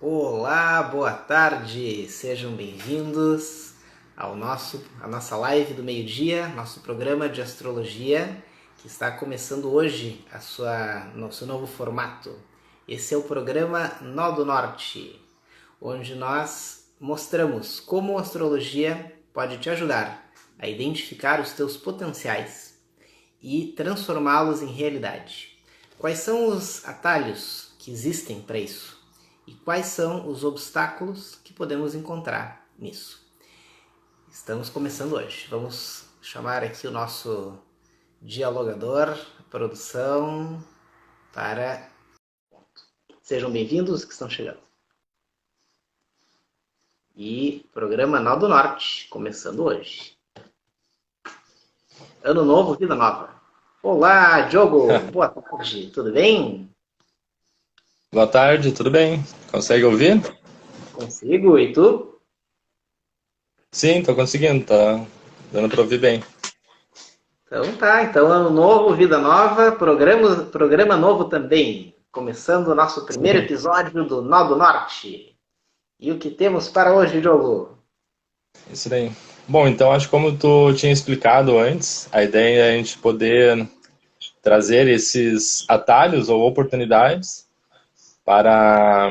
Olá, boa tarde, sejam bem-vindos à nossa live do meio-dia, nosso programa de astrologia, que está começando hoje no seu novo formato. Esse é o programa Nó do Norte, onde nós mostramos como a astrologia pode te ajudar a identificar os teus potenciais e transformá-los em realidade. Quais são os atalhos que existem para isso? E quais são os obstáculos que podemos encontrar nisso? Estamos começando hoje. Vamos chamar aqui o nosso dialogador, a produção, para... Sejam bem-vindos os que estão chegando. E programa Nó do Norte, começando hoje. Ano novo, vida nova. Olá, Diogo, boa tarde, tudo bem? Boa tarde, tudo bem? Consegue ouvir? Consigo, e tu? Sim, tô conseguindo, tá dando pra ouvir bem. Então tá, então ano novo, vida nova, programa novo também. Começando o nosso primeiro episódio do Nó do Norte. E o que temos para hoje, Diogo? Isso daí. Bom, então acho que como tu tinha explicado antes, a ideia é a gente poder trazer esses atalhos ou oportunidades para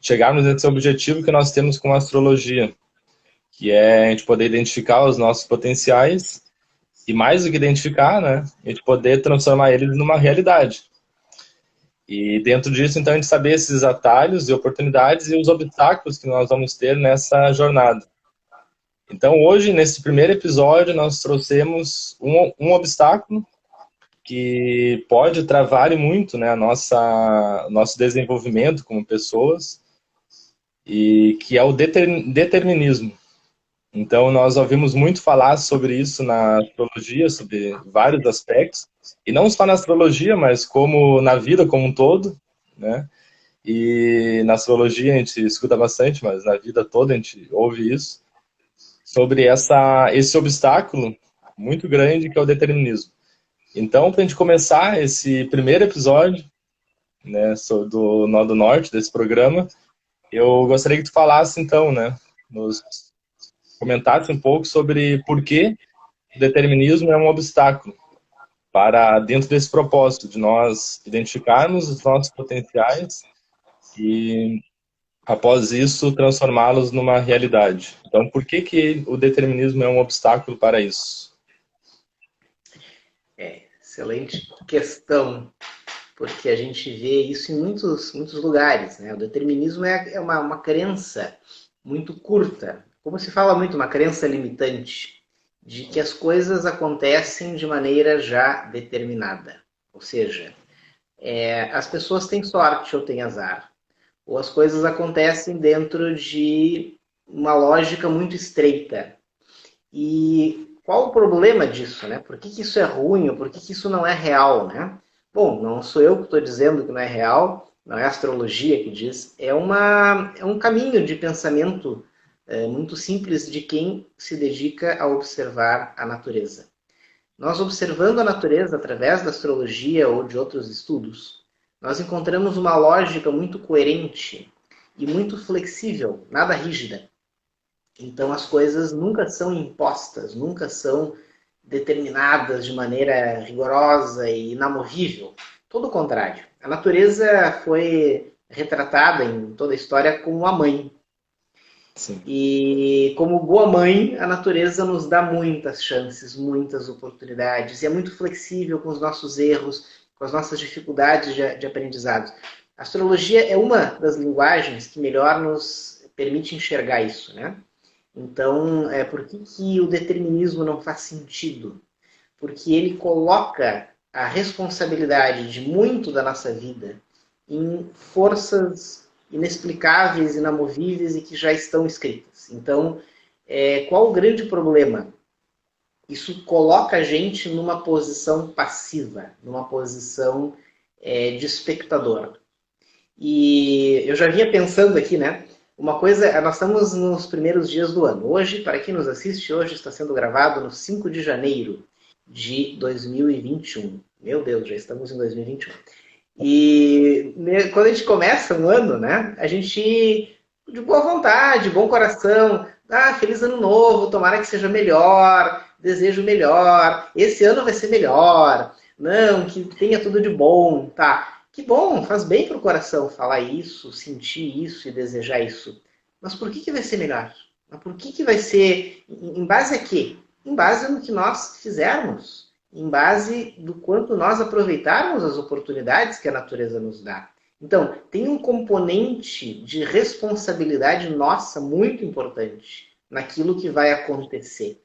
chegarmos nesse objetivo que nós temos com a astrologia, que é a gente poder identificar os nossos potenciais e mais do que identificar, né, a gente poder transformar eles numa realidade. E dentro disso, então, a gente saber esses atalhos e oportunidades e os obstáculos que nós vamos ter nessa jornada. Então, hoje, nesse primeiro episódio, nós trouxemos um obstáculo que pode travar e muito, né, nosso desenvolvimento como pessoas, e que é o determinismo. Então, nós ouvimos muito falar sobre isso na astrologia, sobre vários aspectos, e não só na astrologia, mas como na vida como um todo, né? E na astrologia a gente escuta bastante, mas na vida toda a gente ouve isso, sobre esse obstáculo muito grande que é o determinismo. Então, para a gente começar esse primeiro episódio, né, do Nó do Norte, desse programa, eu gostaria que tu falasse, então, né, nos comentasse um pouco sobre por que o determinismo é um obstáculo para dentro desse propósito de nós identificarmos os nossos potenciais e após isso, transformá-los numa realidade. Então, por que que o determinismo é um obstáculo para isso? Excelente questão, porque a gente vê isso em muitos lugares, né? O determinismo é uma crença muito curta, como se fala muito, uma crença limitante, de que as coisas acontecem de maneira já determinada. Ou seja, as pessoas têm sorte ou têm azar. Ou as coisas acontecem dentro de uma lógica muito estreita. E qual o problema disso, né? Por que isso é ruim ou por que isso não é real, né? Bom, não sou eu que estou dizendo que não é real, não é a astrologia que diz, é um caminho de pensamento muito simples de quem se dedica a observar a natureza. Nós observando a natureza através da astrologia ou de outros estudos, nós encontramos uma lógica muito coerente e muito flexível, nada rígida. Então as coisas nunca são impostas, nunca são determinadas de maneira rigorosa e inamovível. Todo o contrário. A natureza foi retratada em toda a história como uma mãe. Sim. E como boa mãe, a natureza nos dá muitas chances, muitas oportunidades, e é muito flexível com os nossos erros, com as nossas dificuldades de aprendizado. A astrologia é uma das linguagens que melhor nos permite enxergar isso, né? Então, por que o determinismo não faz sentido? Porque ele coloca a responsabilidade de muito da nossa vida em forças inexplicáveis, inamovíveis e que já estão escritas. Então, qual o grande problema? Isso coloca a gente numa posição passiva, numa posição de espectador. E eu já vinha pensando aqui, né? Uma coisa, nós estamos nos primeiros dias do ano. Hoje, para quem nos assiste, hoje está sendo gravado no 5 de janeiro de 2021. Meu Deus, já estamos em 2021. E quando a gente começa um ano, né, a gente, de boa vontade, bom coração, feliz ano novo, tomara que seja melhor, desejo melhor, esse ano vai ser melhor, não, que tenha tudo de bom, tá? Que bom, faz bem pro coração falar isso, sentir isso e desejar isso. Mas por que vai ser melhor? Mas por que vai ser, em base a quê? Em base no que nós fizermos, em base do quanto nós aproveitarmos as oportunidades que a natureza nos dá. Então, tem um componente de responsabilidade nossa muito importante naquilo que vai acontecer.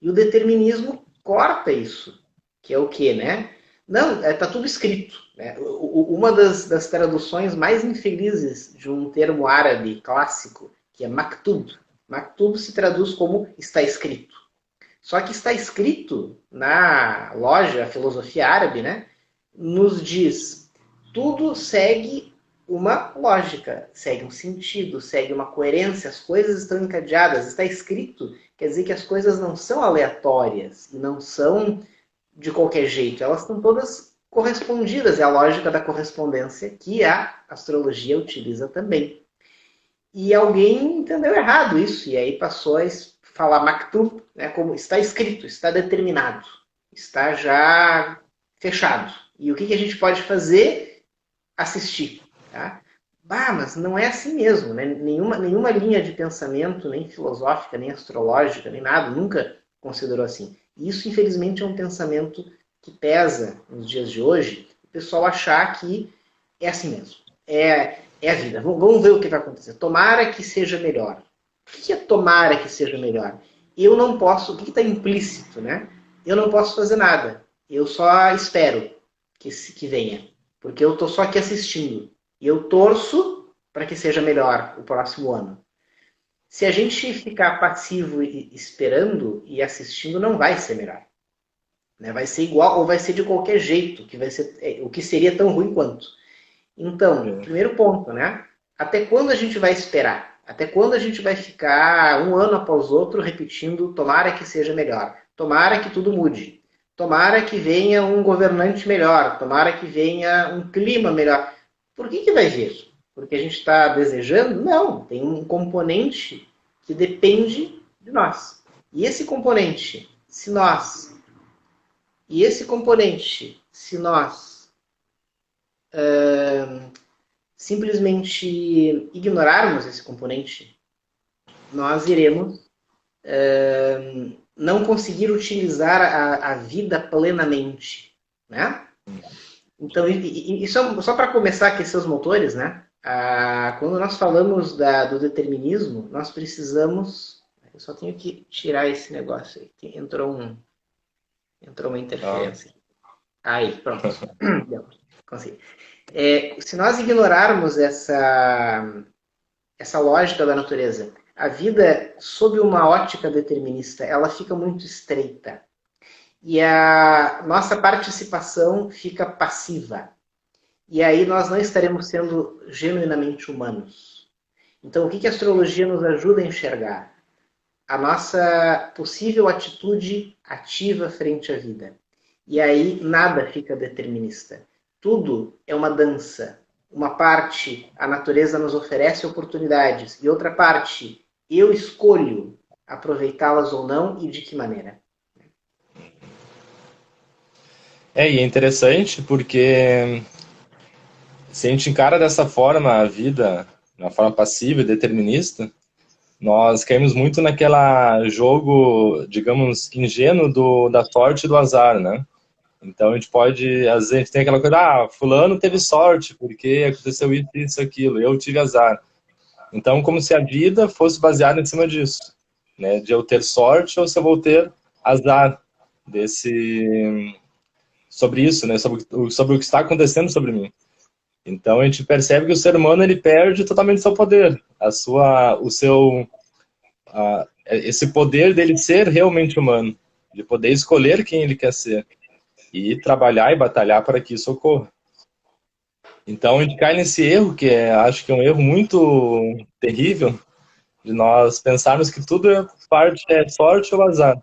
E o determinismo corta isso, que é o quê, né? Não, está tudo escrito. Né? Uma das traduções mais infelizes de um termo árabe clássico, que é maktub. Maktub se traduz como está escrito. Só que está escrito na loja, a filosofia árabe, né? Nos diz, tudo segue uma lógica, segue um sentido, segue uma coerência, as coisas estão encadeadas, está escrito, quer dizer que as coisas não são aleatórias e não são de qualquer jeito, elas estão todas correspondidas, é a lógica da correspondência que a astrologia utiliza também. E alguém entendeu errado isso, e aí passou a falar maktub, né, como está escrito, está determinado, está já fechado. E o que a gente pode fazer? Assistir. Tá? Mas não é assim mesmo. Né? Nenhuma linha de pensamento, nem filosófica, nem astrológica, nem nada, nunca considerou assim. E isso, infelizmente, é um pensamento que pesa nos dias de hoje, o pessoal achar que é assim mesmo. É a vida. Vamos ver o que vai acontecer. Tomara que seja melhor. O que é tomara que seja melhor? Eu não posso... O que está implícito, né? Eu não posso fazer nada. Eu só espero que venha. Porque eu estou só aqui assistindo. E eu torço para que seja melhor o próximo ano. Se a gente ficar passivo e esperando e assistindo, não vai ser melhor. Né? Vai ser igual ou vai ser de qualquer jeito, que vai ser o que seria tão ruim quanto. Então, primeiro ponto, né? Até quando a gente vai esperar? Até quando a gente vai ficar um ano após outro repetindo tomara que seja melhor, tomara que tudo mude, tomara que venha um governante melhor, tomara que venha um clima melhor. Por que vai vir? Porque a gente está desejando? Não, tem um componente que depende de nós. E esse componente, se nós simplesmente ignorarmos esse componente, nós iremos não conseguir utilizar a vida plenamente, né? Então, só para começar a aquecer os motores, né? Quando nós falamos do determinismo, nós precisamos... Eu só tenho que tirar esse negócio aí. Entrou uma interferência. Aí, pronto. Deu. Consegui. Se nós ignorarmos essa lógica da natureza, a vida, sob uma ótica determinista, ela fica muito estreita. E a nossa participação fica passiva. E aí nós não estaremos sendo genuinamente humanos. Então, o que a astrologia nos ajuda a enxergar? A nossa possível atitude ativa frente à vida. E aí nada fica determinista. Tudo é uma dança. Uma parte, a natureza nos oferece oportunidades. E outra parte, eu escolho aproveitá-las ou não e de que maneira. E é interessante porque se a gente encara dessa forma a vida, de uma forma passiva e determinista, nós caímos muito naquela jogo, digamos, ingênuo da sorte e do azar, né? Então a gente pode, às vezes a gente tem aquela coisa, fulano teve sorte, porque aconteceu isso, aquilo, eu tive azar. Então como se a vida fosse baseada em cima disso, né? De eu ter sorte ou se eu vou ter azar sobre isso, né? Sobre o que está acontecendo sobre mim. Então a gente percebe que o ser humano ele perde totalmente seu poder, esse poder dele ser realmente humano, de poder escolher quem ele quer ser e trabalhar e batalhar para que isso ocorra. Então a gente cai nesse erro que acho que é um erro muito terrível de nós pensarmos que tudo é sorte ou azar.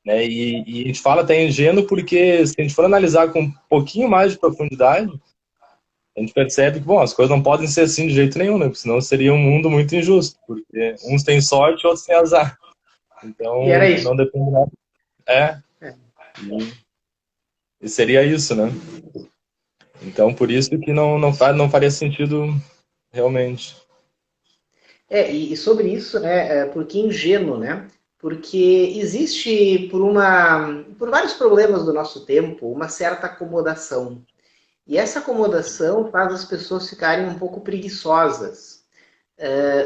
Né? E a gente fala até ingênuo porque se a gente for analisar com um pouquinho mais de profundidade, a gente percebe que, bom, as coisas não podem ser assim de jeito nenhum, né? Porque senão seria um mundo muito injusto, porque uns têm sorte, outros têm azar. E era Então, isso. não depende nada. É, É. e seria isso, né? Então, por isso que não faria sentido realmente. E sobre isso, né, porque ingênuo, né? Porque existe, por vários problemas do nosso tempo, uma certa acomodação. E essa acomodação faz as pessoas ficarem um pouco preguiçosas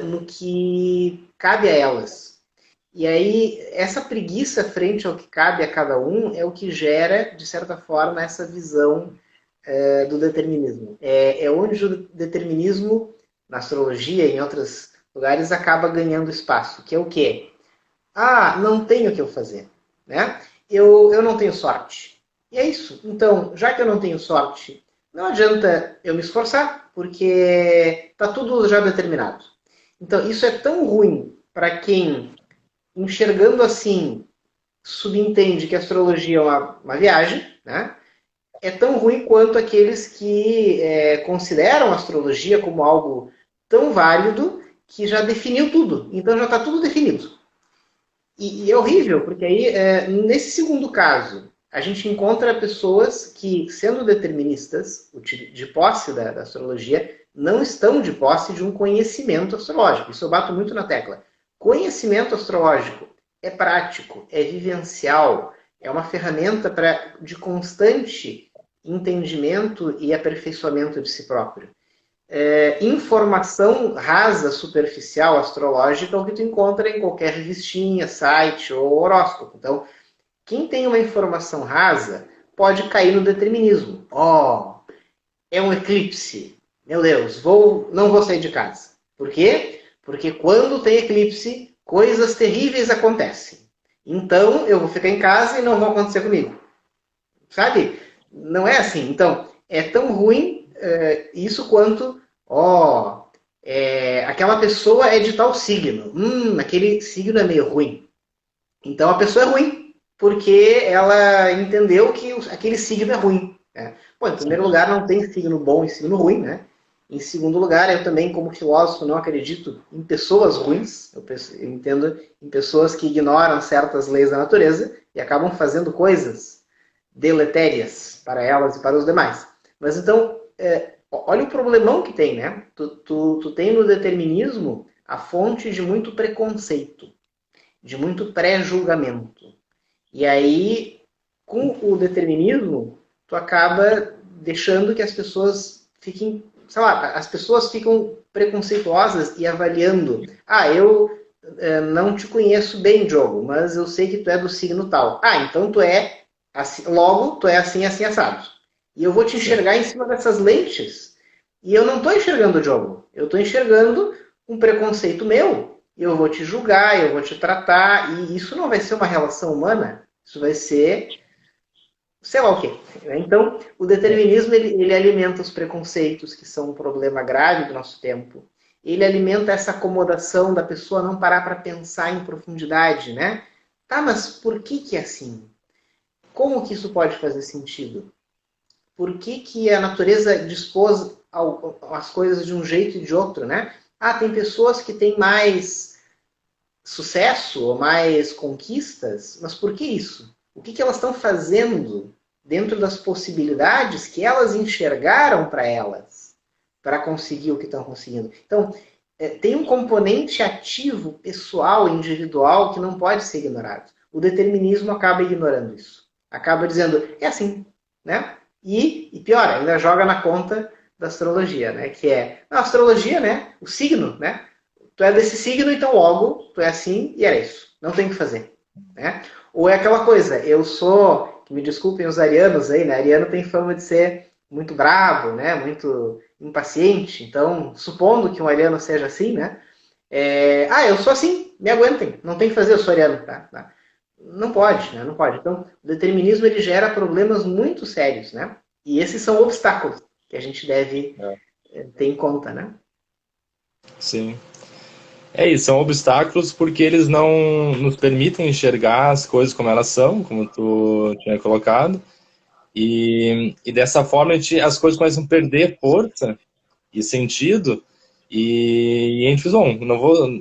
no que cabe a elas. E aí, essa preguiça frente ao que cabe a cada um é o que gera, de certa forma, essa visão do determinismo. É onde o determinismo, na astrologia e em outros lugares, acaba ganhando espaço, que é o quê? Ah, não tenho o que eu fazer. Né? Eu não tenho sorte. E é isso. Então, já que eu não tenho sorte, não adianta eu me esforçar, porque está tudo já determinado. Então, isso é tão ruim para quem, enxergando assim, subentende que a astrologia é uma viagem, né? É tão ruim quanto aqueles que consideram a astrologia como algo tão válido que já definiu tudo. Então já está tudo definido. E é horrível, porque aí, nesse segundo caso, a gente encontra pessoas que, sendo deterministas, de posse da astrologia, não estão de posse de um conhecimento astrológico. Isso eu bato muito na tecla. Conhecimento astrológico é prático, é vivencial, é uma ferramenta de constante entendimento e aperfeiçoamento de si próprio. Informação rasa, superficial, astrológica, é o que tu encontra em qualquer revistinha, site ou horóscopo. Então, quem tem uma informação rasa pode cair no determinismo. É um eclipse. Meu Deus, não vou sair de casa. Por quê? Porque quando tem eclipse, coisas terríveis acontecem. Então, eu vou ficar em casa e não vão acontecer comigo. Sabe? Não é assim. Então, é tão ruim isso quanto, aquela pessoa é de tal signo. Aquele signo é meio ruim. Então, a pessoa é ruim, porque ela entendeu que aquele signo é ruim. Né? Bom, em primeiro lugar, não tem signo bom e signo ruim, né? Em segundo lugar, eu também, como filósofo, não acredito em pessoas ruins. Eu entendo em pessoas que ignoram certas leis da natureza e acabam fazendo coisas deletérias para elas e para os demais. Mas então, olha o problemão que tem, né? Tu tem no determinismo a fonte de muito preconceito, de muito pré-julgamento. E aí, com o determinismo, tu acaba deixando que as pessoas fiquem, sei lá, as pessoas ficam preconceituosas e avaliando. Eu não te conheço bem, Diogo, mas eu sei que tu é do signo tal. Então tu é assim, logo tu é assim, assim, assado. E eu vou te enxergar em cima dessas lentes. E eu não estou enxergando o Diogo. Eu estou enxergando um preconceito meu. Eu vou te julgar, eu vou te tratar. E isso não vai ser uma relação humana. Isso vai ser sei lá o quê. Então, o determinismo ele alimenta os preconceitos, que são um problema grave do nosso tempo. Ele alimenta essa acomodação da pessoa não parar para pensar em profundidade, né? Tá, mas por que é assim? Como que isso pode fazer sentido? Por que a natureza dispôs as coisas de um jeito e de outro, né? Tem pessoas que têm mais sucesso ou mais conquistas, mas por que isso? O que elas estão fazendo dentro das possibilidades que elas enxergaram para elas, para conseguir o que estão conseguindo? Então, tem um componente ativo, pessoal, individual, que não pode ser ignorado. O determinismo acaba ignorando isso. Acaba dizendo, é assim, né? E pior, ainda joga na conta da astrologia, né? Que é a astrologia, né? O signo, né? Tu é desse signo, então logo tu é assim e era isso. Não tem o que fazer. Né? Ou é aquela coisa, eu sou, que me desculpem os arianos aí, né? Ariano tem fama de ser muito bravo, né? Muito impaciente. Então, supondo que um ariano seja assim, né? Eu sou assim, me aguentem. Não tem que fazer, eu sou ariano, tá? Não pode, né? Não pode. Então, o determinismo ele gera problemas muito sérios, né? E esses são obstáculos que a gente deve ter em conta, né? Sim. É isso, são obstáculos porque eles não nos permitem enxergar as coisas como elas são, como tu tinha colocado, E dessa forma as coisas começam a perder força e sentido, e a gente diz, bom,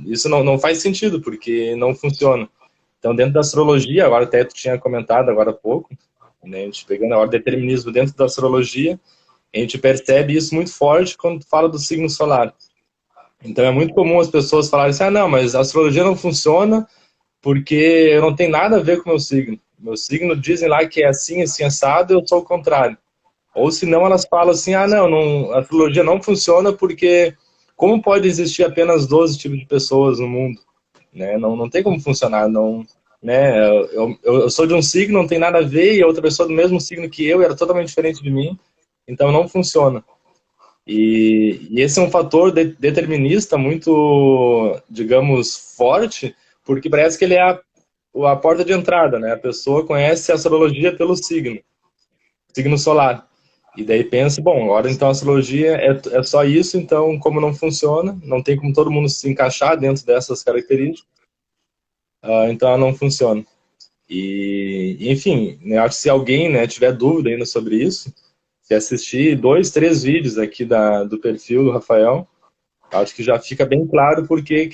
isso não faz sentido, porque não funciona. Então, dentro da astrologia, agora até tu tinha comentado agora há pouco, né, a gente pegando agora o determinismo dentro da astrologia, a gente percebe isso muito forte quando fala do signo solar. Então, é muito comum as pessoas falarem assim, não, mas a astrologia não funciona porque eu não tenho nada a ver com o meu signo. Meu signo dizem lá que é assim, assim, assado, eu sou o contrário. Ou senão elas falam assim, não, a astrologia não funciona porque como pode existir apenas 12 tipos de pessoas no mundo? Né? Não tem como funcionar, não, né? Eu sou de um signo, não tem nada a ver, e a outra pessoa do mesmo signo que eu era totalmente diferente de mim, então não funciona. E esse é um fator determinista muito, digamos, forte, porque parece que ele é a porta de entrada, né? A pessoa conhece a astrologia pelo signo solar. E daí pensa, bom, agora então a astrologia é só isso, então como não funciona, não tem como todo mundo se encaixar dentro dessas características, então ela não funciona. Enfim, né, acho que se alguém, né, tiver dúvida ainda sobre isso, se assistir 2, 3 vídeos aqui do perfil do Rafael, acho que já fica bem claro por que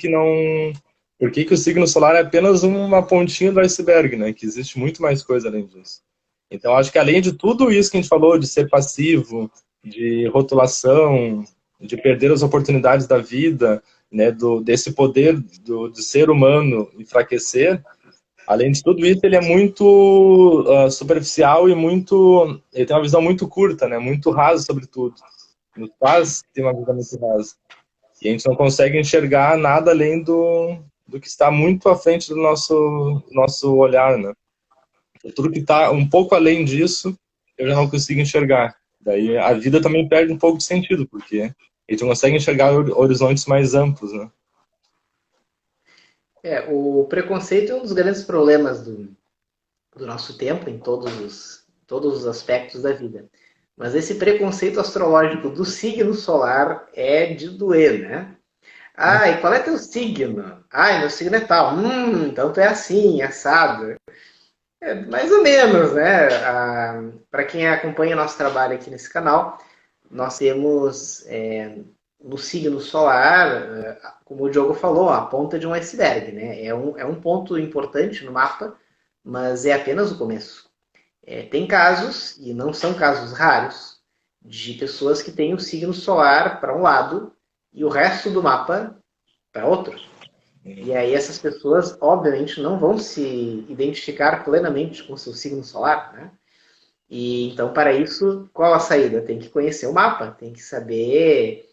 o signo solar é apenas uma pontinha do iceberg, né? Que existe muito mais coisa além disso. Então, acho que além de tudo isso que a gente falou, de ser passivo, de rotulação, de perder as oportunidades da vida, né, desse poder do ser humano enfraquecer, além de tudo isso, ele é muito superficial e ele tem uma visão muito curta, né, muito rasa sobre tudo. Nos faz ter uma visão muito rasa. E a gente não consegue enxergar nada além do que está muito à frente do nosso olhar, né? Tudo que está um pouco além disso, eu já não consigo enxergar. Daí a vida também perde um pouco de sentido, porque a gente não consegue enxergar horizontes mais amplos, né? O preconceito é um dos grandes problemas do nosso tempo, em todos os aspectos da vida. Mas esse preconceito astrológico do signo solar é de doer, né? Ah, e qual é teu signo? Ah, meu signo é tal. Então tu é assim, assado. É, mais ou menos, né? Para quem acompanha nosso trabalho aqui nesse canal, nós temos no signo solar, como o Diogo falou, a ponta de um iceberg, né? É um ponto importante no mapa, mas é apenas o começo. Tem casos, e não são casos raros, de pessoas que têm o signo solar para um lado e o resto do mapa para outro. E aí essas pessoas, obviamente, não vão se identificar plenamente com o seu signo solar, né? E então, para isso, qual a saída? Tem que conhecer o mapa, tem que saber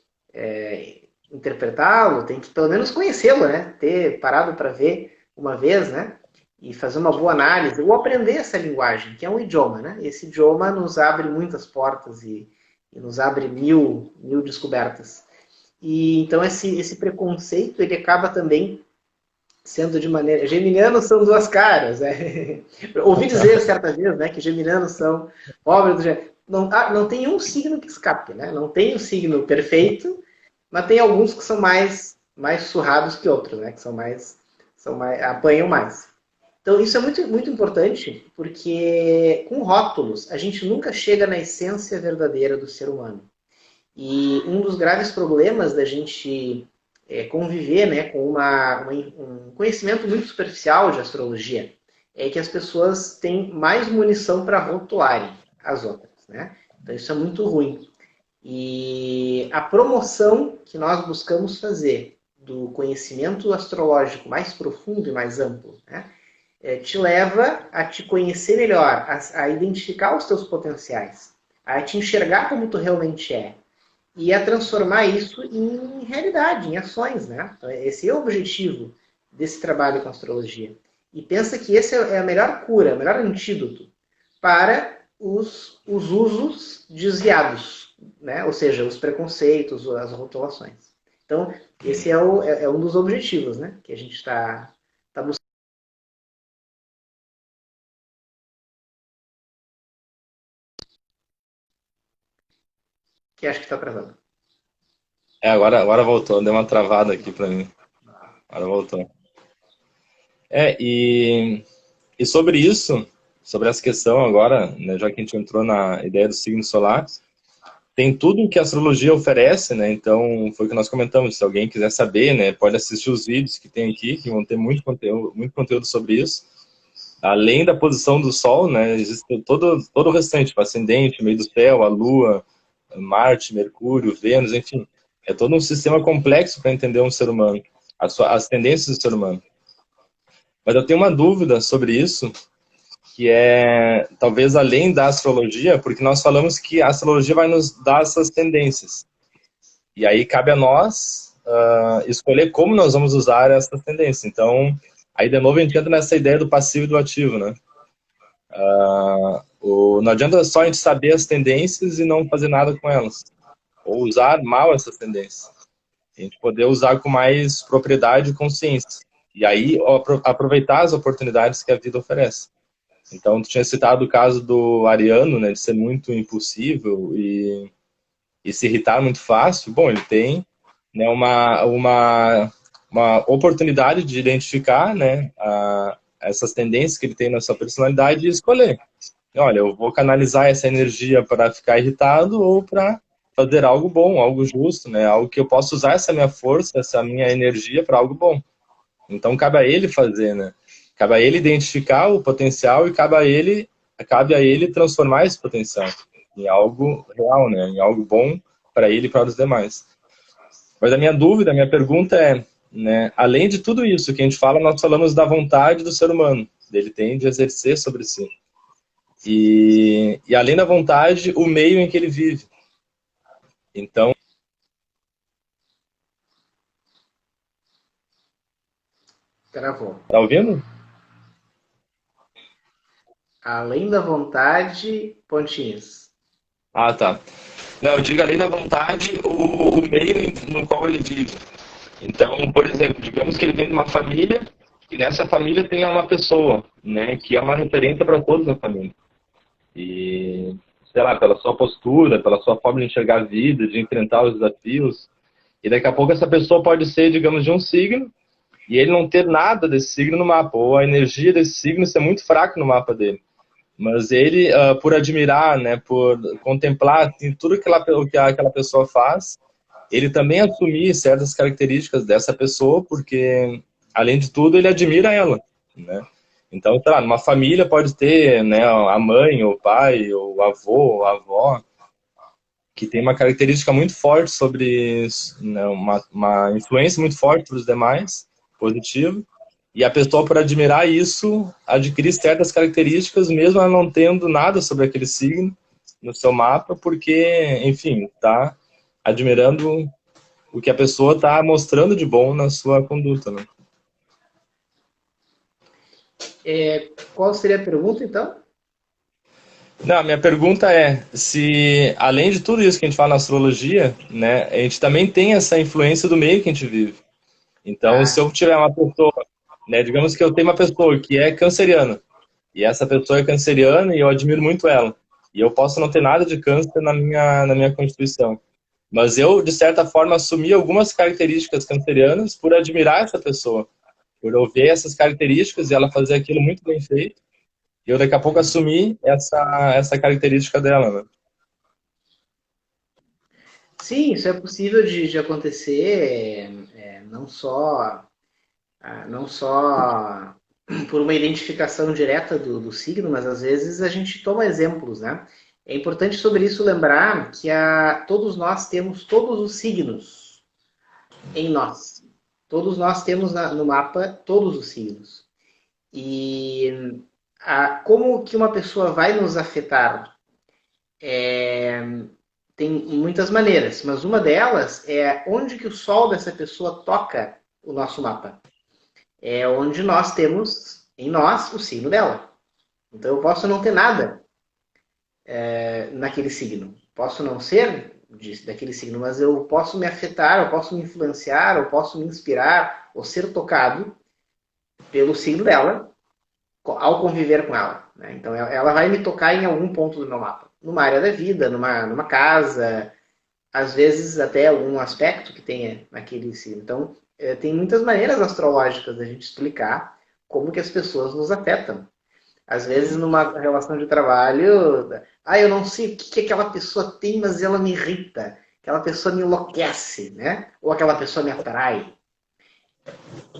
interpretá-lo, tem que pelo menos conhecê-lo, né? Ter parado para ver uma vez, né? E fazer uma boa análise, ou aprender essa linguagem, que é um idioma, né? Esse idioma nos abre muitas portas e nos abre mil descobertas. E então esse preconceito ele acaba também sendo de maneira. Geminianos são duas caras. Ouvi dizer certa vez, né, que geminianos são obra do gênero. Não tem um signo que escape, né? Não tem um signo perfeito, mas tem alguns que são mais surrados que outros, né? Que são mais apanham mais. Então isso é muito, muito importante, porque com rótulos a gente nunca chega na essência verdadeira do ser humano. E um dos graves problemas da gente conviver, né, com um conhecimento muito superficial de astrologia é que as pessoas têm mais munição para rotularem as outras, né? Então isso é muito ruim. E a promoção que nós buscamos fazer do conhecimento astrológico mais profundo e mais amplo, né, te leva a te conhecer melhor, a identificar os teus potenciais, a te enxergar como tu realmente é, e a transformar isso em realidade, em ações, né? Então, esse é o objetivo desse trabalho com a astrologia. E pensa que esse é a melhor cura, o melhor antídoto para os usos desviados, né? Ou seja, os preconceitos, as rotulações. Então, esse é um dos objetivos, né? Que a gente está buscando. Que acho que está atrasado. Agora voltou, deu uma travada aqui para mim. Agora voltou. E sobre isso, sobre essa questão agora, né, já que a gente entrou na ideia do signo solar, tem tudo que a astrologia oferece, né? Então, foi o que nós comentamos. Se alguém quiser saber, né, pode assistir os vídeos que tem aqui, que vão ter muito conteúdo sobre isso. Além da posição do Sol, né, existe todo o restante, tipo, ascendente, meio do céu, a Lua, Marte, Mercúrio, Vênus, enfim. É todo um sistema complexo para entender um ser humano, as tendências do ser humano. Mas eu tenho uma dúvida sobre isso, que é talvez além da astrologia, porque nós falamos que a astrologia vai nos dar essas tendências. E aí cabe a nós escolher como nós vamos usar essas tendências. Então, aí de novo a gente entra nessa ideia do passivo e do ativo, né? Não adianta só a gente saber as tendências e não fazer nada com elas. Ou usar mal essas tendências. A gente poder usar com mais propriedade e consciência. E aí aproveitar as oportunidades que a vida oferece. Então, tu tinha citado o caso do Ariano, né, de ser muito impulsivo e se irritar muito fácil. Bom, ele tem, né, uma oportunidade de identificar, né, essas tendências que ele tem na sua personalidade e escolher. Olha, eu vou canalizar essa energia para ficar irritado ou para fazer algo bom, algo justo, né, algo que eu possa usar essa minha força, essa minha energia para algo bom. Então, cabe a ele fazer, né? Cabe a ele identificar o potencial e cabe a ele transformar esse potencial em algo real, né? Em algo bom para ele e para os demais. Mas a minha dúvida, a minha pergunta é, né? Além de tudo isso que a gente fala, nós falamos da vontade do ser humano, dele tem de exercer sobre si. E além da vontade, o meio em que ele vive. Então, Travou. tá ouvindo? Além da vontade, pontinhos. Ah, tá. Não, eu digo além da vontade, o meio no qual ele vive. Então, por exemplo, digamos que ele vem de uma família e nessa família tem uma pessoa, né, que é uma referência para todos na família. E, sei lá, pela sua postura, pela sua forma de enxergar a vida, de enfrentar os desafios. E daqui a pouco essa pessoa pode ser, digamos, de um signo e ele não ter nada desse signo no mapa, ou a energia desse signo ser muito fraca no mapa dele. Mas ele, por admirar, né, por contemplar assim, tudo que aquela pessoa faz, ele também assumir certas características dessa pessoa, porque, além de tudo, ele admira ela, né? Então, sei lá, numa família pode ter, né, a mãe, o pai, o avô, a avó, que tem uma característica muito forte sobre, né, uma influência muito forte para os demais, positivo, e a pessoa, por admirar isso, adquire certas características, mesmo ela não tendo nada sobre aquele signo no seu mapa, porque, enfim, tá admirando o que a pessoa está mostrando de bom na sua conduta, né? Qual seria a pergunta, então? Não, a minha pergunta é se, além de tudo isso que a gente fala na astrologia, né, a gente também tem essa influência do meio que a gente vive. Então, se Ah, eu tiver uma pessoa, né, digamos que eu tenho uma pessoa que é canceriana, e essa pessoa é canceriana e eu admiro muito ela, e eu posso não ter nada de câncer na minha constituição. Mas eu, de certa forma, assumi algumas características cancerianas por admirar essa pessoa, por eu ver essas características e ela fazer aquilo muito bem feito, e eu daqui a pouco assumi essa característica dela, né? sim, isso é possível de acontecer, não só por uma identificação direta do signo, mas às vezes a gente toma exemplos, né? É importante sobre isso lembrar que todos nós temos todos os signos em nós. Todos nós temos no mapa todos os signos. E como que uma pessoa vai nos afetar? Tem muitas maneiras, mas uma delas é onde que o sol dessa pessoa toca o nosso mapa. É onde nós temos em nós o signo dela. Então eu posso não ter nada naquele signo. Posso não ser daquele signo, mas eu posso me afetar, eu posso me influenciar, eu posso me inspirar ou ser tocado pelo signo dela ao conviver com ela. Né? Então ela vai me tocar em algum ponto do meu mapa. Numa área da vida, numa casa, às vezes até algum aspecto que tenha naquele signo. Então, tem muitas maneiras astrológicas da gente explicar como que as pessoas nos afetam. Às vezes, numa relação de trabalho, eu não sei o que aquela pessoa tem, mas ela me irrita. Aquela pessoa me enlouquece, né? Ou aquela pessoa me atrai.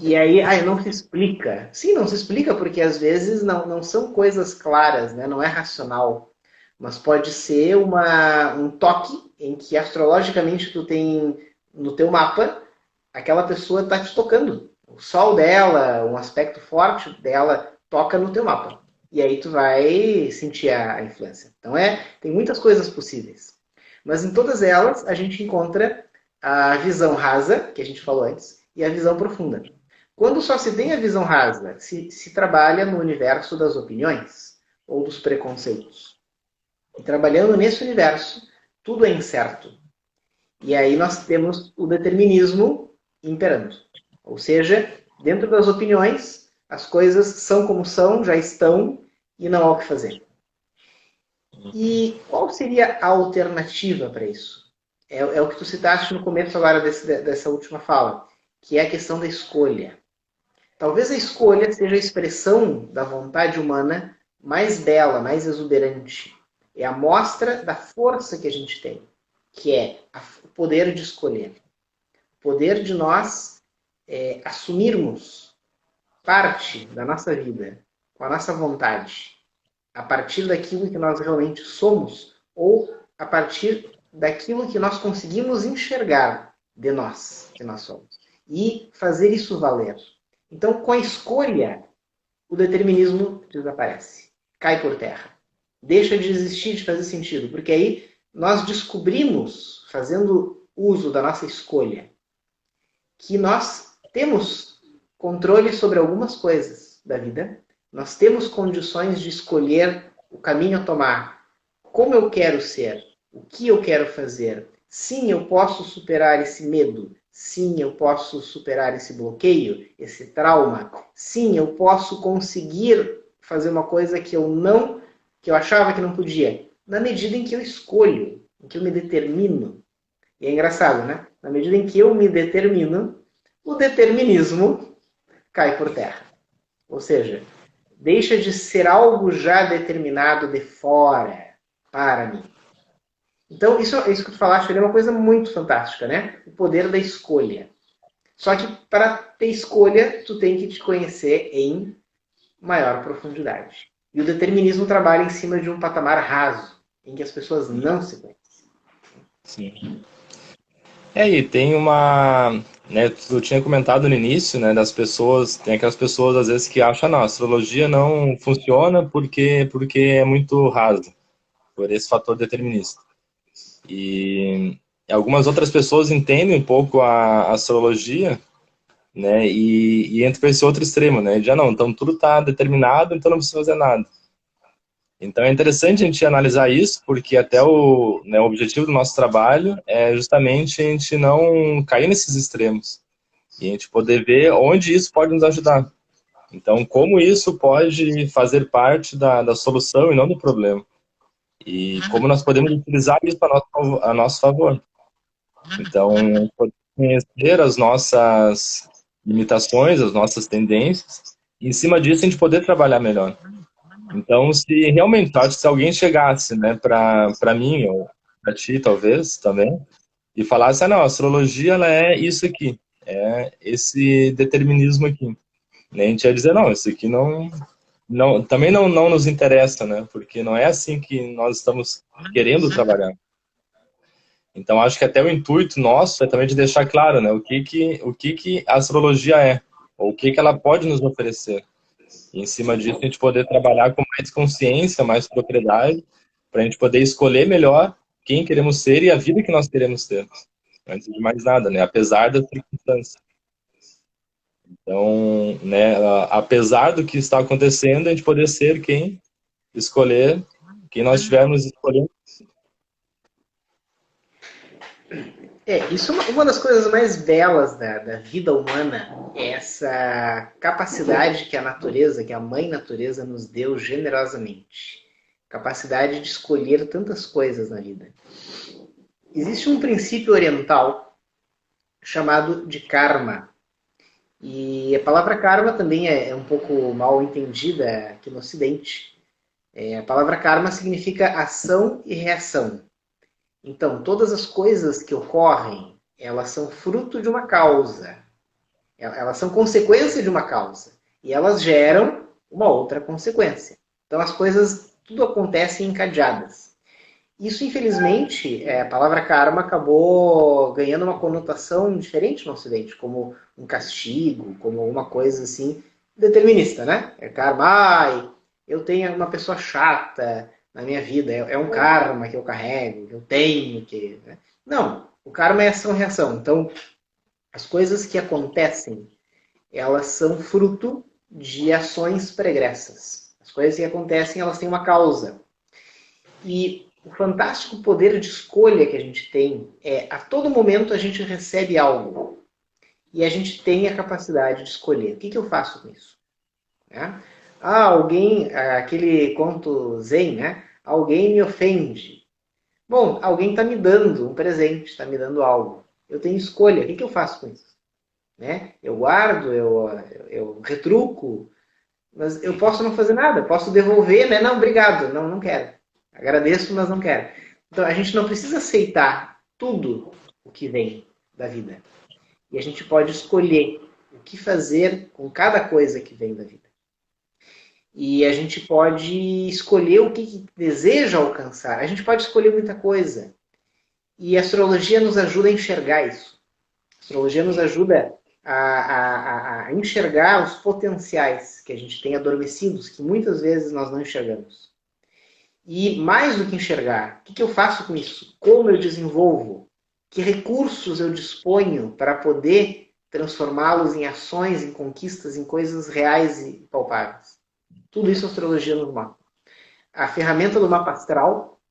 E aí, não se explica. Sim, não se explica porque às vezes não são coisas claras, né? Não é racional. Mas pode ser um toque em que astrologicamente tu tem no teu mapa, aquela pessoa está te tocando. O sol dela, um aspecto forte dela toca no teu mapa. E aí tu vai sentir a influência. Então tem muitas coisas possíveis. Mas em todas elas a gente encontra a visão rasa, que a gente falou antes, e a visão profunda. Quando só se tem a visão rasa, se trabalha no universo das opiniões ou dos preconceitos. E trabalhando nesse universo, tudo é incerto. E aí nós temos o determinismo imperando. Ou seja, dentro das opiniões, as coisas são como são, já estão, e não há o que fazer. E qual seria a alternativa para isso? É o que tu citaste no começo agora dessa última fala, que é a questão da escolha. Talvez a escolha seja a expressão da vontade humana mais bela, mais exuberante. É a mostra da força que a gente tem, que é o poder de escolher. O poder de nós assumirmos parte da nossa vida com a nossa vontade, a partir daquilo que nós realmente somos ou a partir daquilo que nós conseguimos enxergar de nós, que nós somos. E fazer isso valer. Então, com a escolha, o determinismo desaparece, cai por terra. Deixa de existir, de fazer sentido, porque aí nós descobrimos, fazendo uso da nossa escolha, que nós temos controle sobre algumas coisas da vida, nós temos condições de escolher o caminho a tomar, como eu quero ser, o que eu quero fazer. Sim, eu posso superar esse medo. Sim, eu posso superar esse bloqueio, esse trauma. Sim, eu posso conseguir fazer uma coisa que eu achava que não podia, na medida em que eu escolho, em que eu me determino. E é engraçado, né? Na medida em que eu me determino, o determinismo cai por terra. Ou seja, deixa de ser algo já determinado de fora para mim. Então, isso que tu falaste é uma coisa muito fantástica, né? O poder da escolha. Só que para ter escolha, tu tem que te conhecer em maior profundidade. E o determinismo trabalha em cima de um patamar raso, em que as pessoas não se conhecem. Sim. E tem né, tu tinha comentado no início, né, das pessoas, tem aquelas pessoas às vezes que acham, não, a astrologia não funciona porque é muito raso, por esse fator determinista. E algumas outras pessoas entendem um pouco a astrologia, né, e entram para esse outro extremo, né, já não, então tudo está determinado, então não precisa fazer nada. Então é interessante a gente analisar isso, porque até né, o objetivo do nosso trabalho é justamente a gente não cair nesses extremos e a gente poder ver onde isso pode nos ajudar. Então, como isso pode fazer parte da solução e não do problema. E como nós podemos utilizar isso a nosso favor. Então, poder conhecer as nossas limitações, as nossas tendências, e em cima disso a gente poder trabalhar melhor. Então, se realmente, acho que se alguém chegasse, né, para mim, ou para ti, talvez, também, e falasse, não, a astrologia, ela é isso aqui, é esse determinismo aqui. Né? A gente ia dizer, não, isso aqui também não nos interessa, né, porque não é assim que nós estamos querendo trabalhar. Então, acho que até o intuito nosso é também de deixar claro, né, o que a astrologia é, ou o que ela pode nos oferecer. E em cima disso, a gente poder trabalhar com mais consciência, mais propriedade, para a gente poder escolher melhor quem queremos ser e a vida que nós queremos ter. Antes de mais nada, né? Apesar das circunstâncias. Então, né, apesar do que está acontecendo, a gente poder ser quem escolher, quem nós estivermos escolhendo. Isso é uma das coisas mais belas da vida humana, é essa capacidade que a natureza, que a mãe natureza nos deu generosamente. Capacidade de escolher tantas coisas na vida. Existe um princípio oriental chamado de karma. E a palavra karma também é um pouco mal entendida aqui no Ocidente. A palavra karma significa ação e reação. Então, todas as coisas que ocorrem, elas são fruto de uma causa. Elas são consequência de uma causa. E elas geram uma outra consequência. Então, as coisas, tudo acontece encadeadas. Isso, infelizmente, a palavra karma acabou ganhando uma conotação diferente no Ocidente, como um castigo, como alguma coisa assim, determinista, né? É karma, ai, eu tenho uma pessoa chata na minha vida, é um karma que eu carrego, que eu tenho que... Né? Não, o karma é ação-reação. Então, as coisas que acontecem, elas são fruto de ações pregressas. As coisas que acontecem, elas têm uma causa. E o fantástico poder de escolha que a gente tem é, a todo momento a gente recebe algo e a gente tem a capacidade de escolher. O que eu faço com isso? Né? Alguém, aquele conto zen, né? Alguém me ofende. Bom, alguém está me dando um presente, está me dando algo. Eu tenho escolha. O que eu faço com isso? Né? Eu guardo, eu retruco, mas eu posso não fazer nada. Posso devolver, né? Não, obrigado. Não, não quero. Agradeço, mas não quero. Então, a gente não precisa aceitar tudo o que vem da vida. E a gente pode escolher o que fazer com cada coisa que vem da vida. E a gente pode escolher o que deseja alcançar. A gente pode escolher muita coisa. E a astrologia nos ajuda a enxergar isso. A astrologia nos ajuda a enxergar os potenciais que a gente tem adormecidos, que muitas vezes nós não enxergamos. E mais do que enxergar, o que eu faço com isso? Como eu desenvolvo? Que recursos eu disponho para poder transformá-los em ações, em conquistas, em coisas reais e palpáveis? Tudo isso a astrologia nos mapa. A ferramenta do mapa astral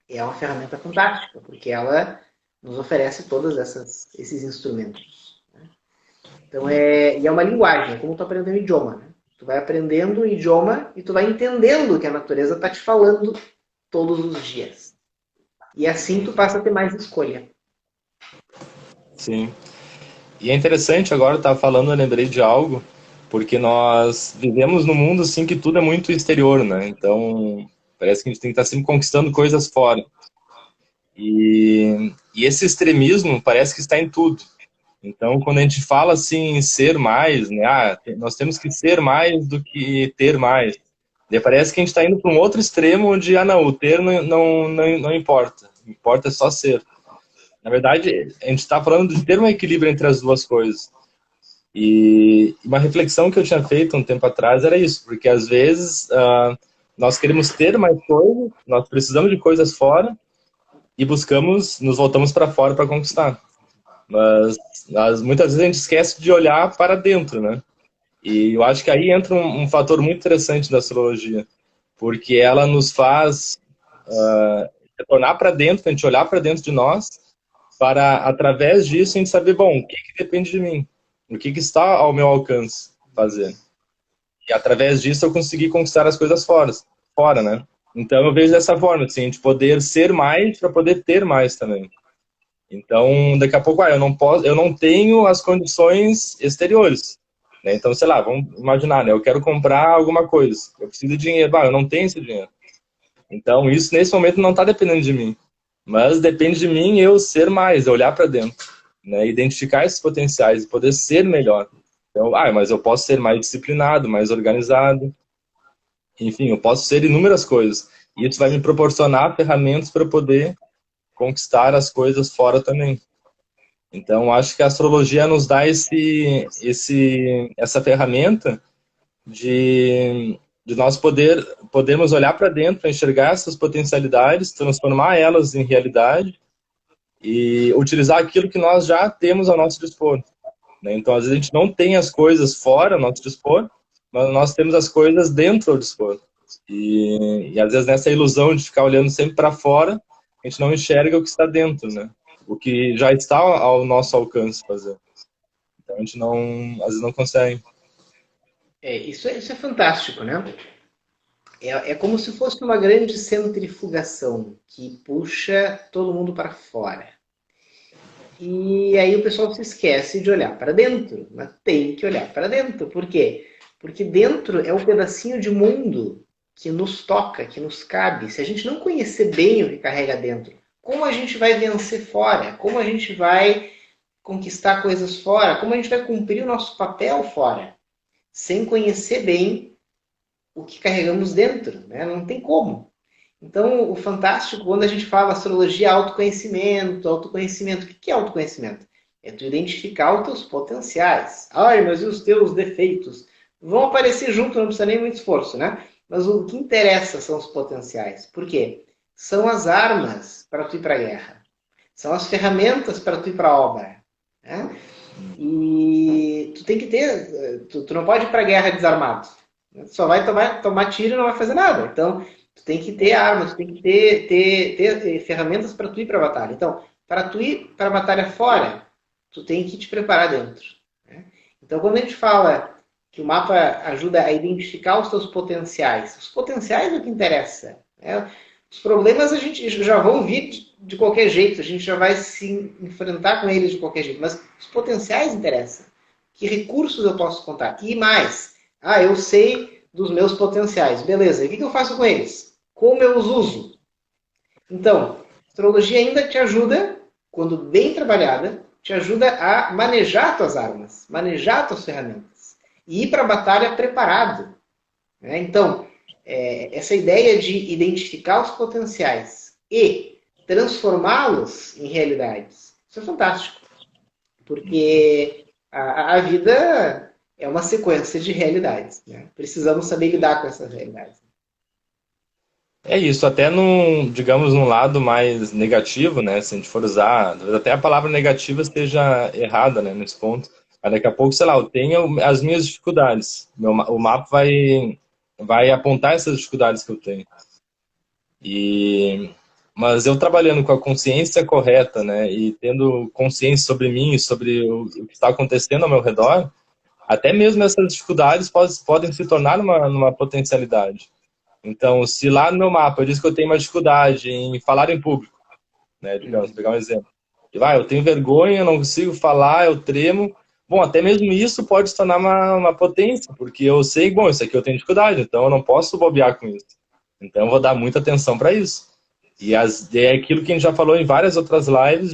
é uma ferramenta fantástica, porque ela nos oferece todos esses instrumentos. Então, e é uma linguagem, é como tu aprender um idioma. Né? Tu vai aprendendo o idioma e tu vai entendendo o que a natureza está te falando todos os dias. E assim tu passa a ter mais escolha. Sim. E é interessante, agora eu estava falando, eu lembrei de algo, porque nós vivemos num mundo assim que tudo é muito exterior, né? Então, parece que a gente tem que estar sempre conquistando coisas fora. E esse extremismo parece que está em tudo. Então, quando a gente fala assim em ser mais, né? Nós temos que ser mais do que ter mais. Daí parece que a gente está indo para um outro extremo onde, não, o ter não importa. Importa só ser. Na verdade, a gente está falando de ter um equilíbrio entre as duas coisas. E uma reflexão que eu tinha feito um tempo atrás era isso, porque às vezes nós queremos ter mais coisas, nós precisamos de coisas fora e nos voltamos para fora para conquistar. Mas muitas vezes a gente esquece de olhar para dentro, né? E eu acho que aí entra um fator muito interessante da astrologia, porque ela nos faz retornar para dentro, a gente olhar para dentro de nós, para, através disso, a gente saber, bom, o que depende de mim? O que está ao meu alcance fazer? E, através disso, eu consegui conquistar as coisas fora, né? Então, eu vejo dessa forma, assim, a gente poder ser mais para poder ter mais também. Então, daqui a pouco, eu não tenho as condições exteriores. Né? Então, sei lá, vamos imaginar, né? Eu quero comprar alguma coisa, eu preciso de dinheiro, eu não tenho esse dinheiro. Então, isso nesse momento não está dependendo de mim. Mas depende de mim eu ser mais, eu olhar para dentro, né? Identificar esses potenciais e poder ser melhor. Então, mas eu posso ser mais disciplinado, mais organizado. Enfim, eu posso ser inúmeras coisas. E isso vai me proporcionar ferramentas para poder conquistar as coisas fora também. Então, acho que a astrologia nos dá essa ferramenta de nós podermos olhar para dentro, enxergar essas potencialidades, transformar elas em realidade e utilizar aquilo que nós já temos ao nosso dispor. Né? Então, às vezes, a gente não tem as coisas fora ao nosso dispor, mas nós temos as coisas dentro ao dispor. E às vezes, nessa ilusão de ficar olhando sempre para fora, a gente não enxerga o que está dentro, né? O que já está ao nosso alcance fazer. Então, a gente às vezes não consegue. Isso é fantástico, né? É como se fosse uma grande centrifugação que puxa todo mundo para fora. E aí o pessoal se esquece de olhar para dentro, mas tem que olhar para dentro. Por quê? Porque dentro é o pedacinho de mundo que nos toca, que nos cabe. Se a gente não conhecer bem o que carrega dentro, como a gente vai vencer fora? Como a gente vai conquistar coisas fora? Como a gente vai cumprir o nosso papel fora? Sem conhecer bem o que carregamos dentro, né? Não tem como. Então, o fantástico, quando a gente fala astrologia, autoconhecimento, autoconhecimento. O que é autoconhecimento? É tu identificar os teus potenciais. Ai, mas e os teus defeitos? Vão aparecer junto, não precisa nem muito esforço, né? Mas o que interessa são os potenciais. Por quê? São as armas para tu ir para a guerra. São as ferramentas para tu ir para a obra. Né? E tu tem que ter... Tu não pode ir para a guerra desarmado. Tu só vai tomar tiro e não vai fazer nada. Então, tu tem que ter armas, tu tem que ter ferramentas para tu ir para a batalha. Então, para tu ir para a batalha fora, tu tem que te preparar dentro. Né? Então, quando a gente fala que o mapa ajuda a identificar os teus potenciais, os potenciais é o que interessa. Né? Os problemas a gente já vão vir de qualquer jeito, a gente já vai se enfrentar com eles de qualquer jeito, mas os potenciais interessam. Que recursos eu posso contar? E mais, eu sei dos meus potenciais. Beleza, e o que eu faço com eles? Como eu os uso? Então, a astrologia ainda te ajuda, quando bem trabalhada, te ajuda a manejar tuas armas, manejar tuas ferramentas. E ir para a batalha preparado. Né? Então, essa ideia de identificar os potenciais e transformá-los em realidades, isso é fantástico. Porque a vida é uma sequência de realidades. Né? Precisamos saber lidar com essas realidades. É isso, até num, digamos, num lado mais negativo, né? Se a gente for usar, talvez até a palavra negativa esteja errada, né, nesse ponto. Mas daqui a pouco, sei lá, eu tenho as minhas dificuldades. O mapa vai apontar essas dificuldades que eu tenho. Mas eu trabalhando com a consciência correta, né, e tendo consciência sobre mim, sobre o que está acontecendo ao meu redor, até mesmo essas dificuldades podem se tornar numa potencialidade. Então, se lá no meu mapa eu disse que eu tenho uma dificuldade em falar em público, né, digamos, pegar um exemplo. Eu tenho vergonha, eu não consigo falar, eu tremo. Bom, até mesmo isso pode se tornar uma potência, porque eu sei, bom, isso aqui eu tenho dificuldade, então eu não posso bobear com isso. Então eu vou dar muita atenção para isso. E é aquilo que a gente já falou em várias outras lives,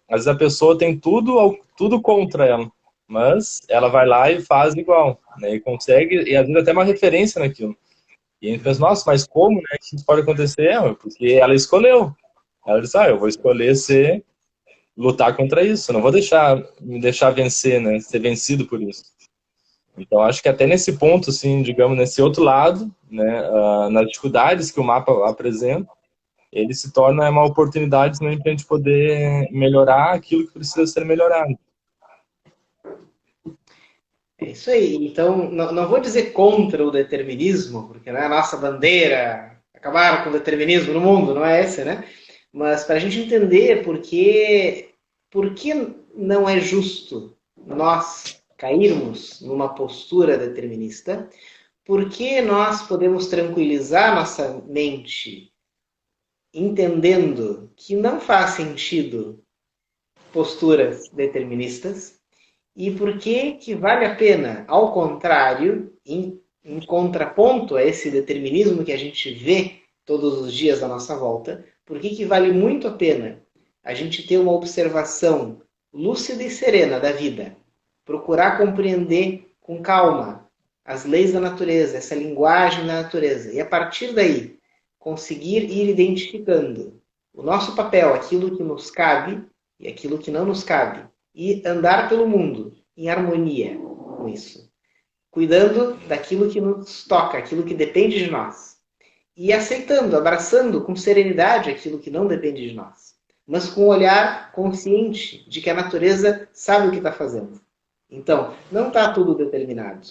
às vezes a pessoa tem tudo contra ela, mas ela vai lá e faz igual, né, e consegue, e às vezes até uma referência naquilo. E a gente pensa, nossa, mas como, né, que isso pode acontecer? Porque ela escolheu. Ela disse, eu vou escolher lutar contra isso, eu não vou me deixar vencer, né, ser vencido por isso. Então, acho que até nesse ponto, assim, digamos, nesse outro lado, né, nas dificuldades que o mapa apresenta, ele se torna uma oportunidade também para a gente poder melhorar aquilo que precisa ser melhorado. É isso aí. Então, não vou dizer contra o determinismo, porque não é a nossa bandeira acabar com o determinismo no mundo, não é esse, né? Mas para a gente entender por que não é justo nós cairmos numa postura determinista, por que nós podemos tranquilizar nossa mente entendendo que não faz sentido posturas deterministas e por que vale a pena, ao contrário, em contraponto a esse determinismo que a gente vê todos os dias à nossa volta, por que vale muito a pena a gente ter uma observação lúcida e serena da vida, procurar compreender com calma as leis da natureza, essa linguagem da natureza, e a partir daí conseguir ir identificando o nosso papel, aquilo que nos cabe e aquilo que não nos cabe, e andar pelo mundo em harmonia com isso, cuidando daquilo que nos toca, aquilo que depende de nós, e aceitando, abraçando com serenidade aquilo que não depende de nós, mas com um olhar consciente de que a natureza sabe o que está fazendo. Então, não está tudo determinado,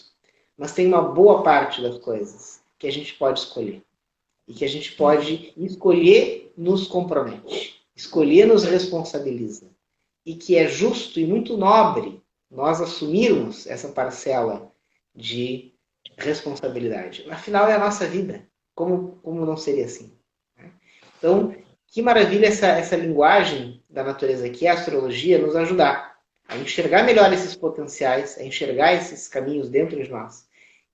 mas tem uma boa parte das coisas que a gente pode escolher. E que a gente pode escolher nos compromete. Escolher nos responsabiliza. E que é justo e muito nobre nós assumirmos essa parcela de responsabilidade. Afinal, é a nossa vida. Como não seria assim? Então, que maravilha essa linguagem da natureza, que é a astrologia, nos ajudar a enxergar melhor esses potenciais, a enxergar esses caminhos dentro de nós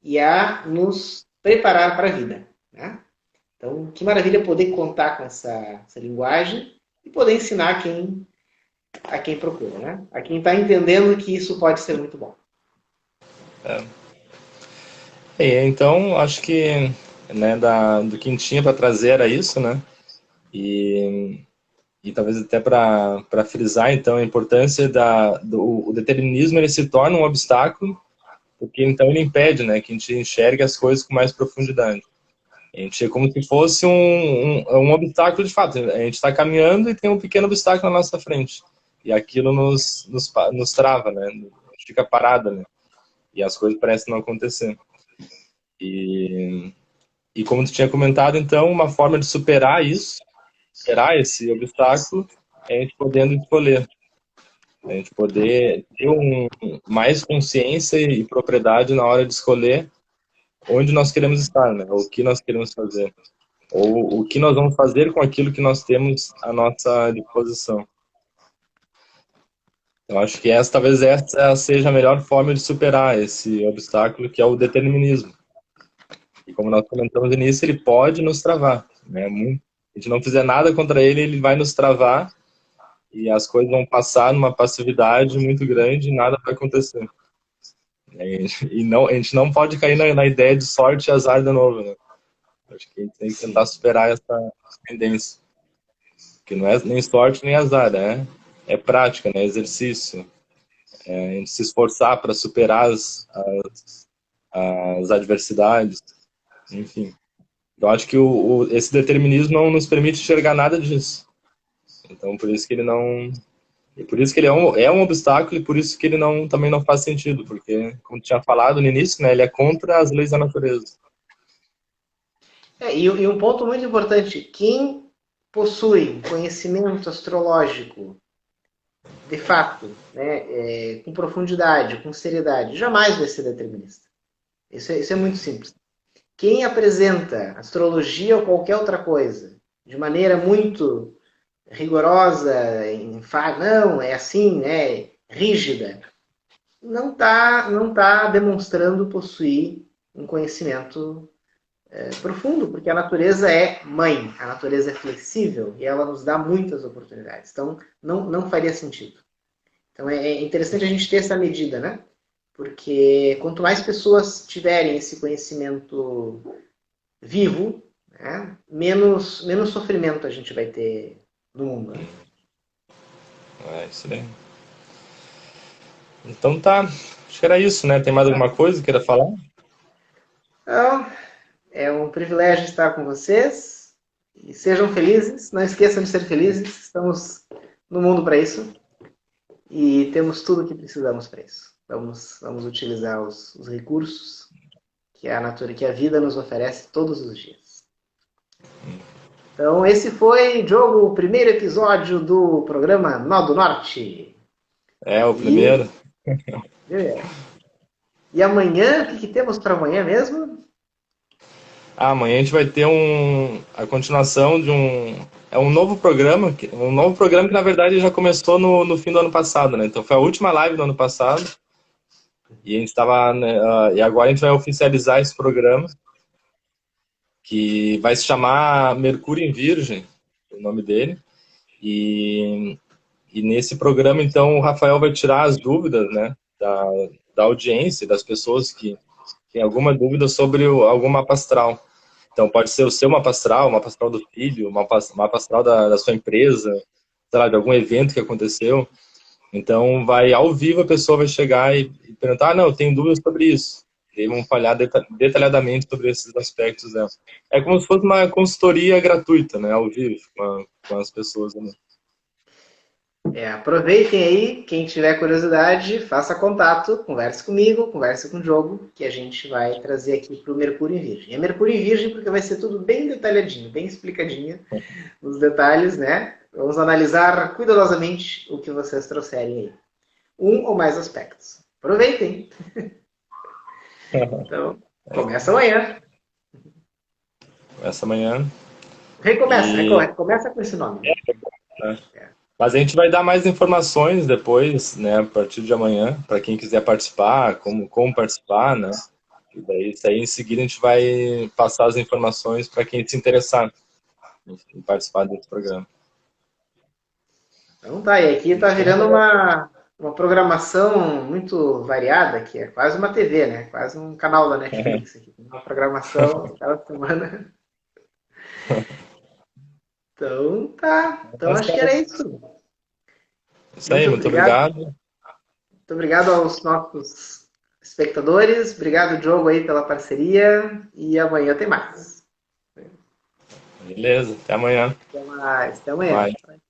e a nos preparar para a vida, né? Então, que maravilha poder contar com essa linguagem e poder ensinar a quem procura, né? A quem está entendendo que isso pode ser muito bom. Então, acho que, né, do que tinha para trazer era isso, né? E talvez até para frisar, então, a importância o determinismo, ele se torna um obstáculo, porque então ele impede, né, que a gente enxergue as coisas com mais profundidade. A gente é como se fosse um obstáculo de fato. A gente está caminhando e tem um pequeno obstáculo na nossa frente. E aquilo nos trava, né? A gente fica parado, né? E as coisas parecem não acontecer. E como tu tinha comentado, então, uma forma de superar isso, superar esse obstáculo, é a gente podendo escolher. A gente poder ter mais consciência e propriedade na hora de escolher onde nós queremos estar, né? O que nós queremos fazer. Ou o que nós vamos fazer com aquilo que nós temos à nossa disposição. Eu acho que talvez essa seja a melhor forma de superar esse obstáculo, que é o determinismo. E como nós comentamos no início, ele pode nos travar, né? Se a gente não fizer nada contra ele, ele vai nos travar e as coisas vão passar numa passividade muito grande e nada vai acontecer. E não, a gente não pode cair na ideia de sorte e azar de novo, né? Acho que a gente tem que tentar superar essa tendência. Que não é nem sorte nem azar, né? É prática, né? Exercício. A gente se esforçar para superar as adversidades, enfim. Eu acho que esse determinismo não nos permite enxergar nada disso. Então, por isso que ele não... E por isso que ele é um obstáculo e por isso que ele também não faz sentido, porque, como tinha falado no início, né, ele é contra as leis da natureza. E um ponto muito importante, quem possui conhecimento astrológico, de fato, né, com profundidade, com seriedade, jamais vai ser determinista. Isso é muito simples. Quem apresenta astrologia ou qualquer outra coisa de maneira muito rigorosa, não, é assim, né, rígida, não tá demonstrando possuir um conhecimento profundo, porque a natureza é mãe, a natureza é flexível e ela nos dá muitas oportunidades. Então, não faria sentido. Então, é interessante a gente ter essa medida, né? Porque quanto mais pessoas tiverem esse conhecimento vivo, né, menos sofrimento a gente vai ter no mundo. Né? Isso daí. Então tá, acho que era isso, né? Tem mais alguma coisa que queira falar? Então, é um privilégio estar com vocês. E sejam felizes. Não esqueçam de ser felizes. Estamos no mundo para isso. E temos tudo o que precisamos para isso. Vamos utilizar os recursos que a vida nos oferece todos os dias. Então, esse foi, Diogo, o primeiro episódio do programa Nó do Norte. O primeiro. E amanhã, o que temos para amanhã mesmo? Amanhã a gente vai ter a continuação de um novo programa, que na verdade já começou no fim do ano passado, né? Então foi a última live do ano passado e a gente estava, né, e agora a gente vai oficializar esse programa que vai se chamar Mercúrio em Virgem, o nome dele. E nesse programa então o Rafael vai tirar as dúvidas, né, da audiência, das pessoas que têm alguma dúvida sobre algum mapa astral. Então, pode ser o seu mapa astral do filho, mapa astral da sua empresa, sei lá, de algum evento que aconteceu. Então, ao vivo, a pessoa vai chegar e perguntar, não, eu tenho dúvidas sobre isso. E aí vão falar detalhadamente sobre esses aspectos dela. É como se fosse uma consultoria gratuita, né, ao vivo, com as pessoas. Né? Aproveitem aí, quem tiver curiosidade, faça contato, converse comigo, converse com o Diogo, que a gente vai trazer aqui para o Mercúrio em Virgem. É Mercúrio em Virgem porque vai ser tudo bem detalhadinho, bem explicadinho nos detalhes, né? Vamos analisar cuidadosamente o que vocês trouxerem aí. Um ou mais aspectos. Aproveitem! Então, começa amanhã. Começa amanhã. Recomeça com esse nome. Mas a gente vai dar mais informações depois, né, a partir de amanhã, para quem quiser participar, como participar, né? E daí, isso aí, em seguida, a gente vai passar as informações para quem se interessar em participar desse programa. Então tá, e aqui tá virando Então, uma programação muito variada, que é quase uma TV, né? Quase um canal da Netflix aqui. Uma programação cada semana. Então tá. Então faz acho que era isso. isso aí, Muito muito obrigado. obrigado. Muito obrigado aos nossos espectadores. Obrigado, Diogo, aí pela parceria. E amanhã tem mais. Beleza, até amanhã. Até mais. Até Até amanhã. mais.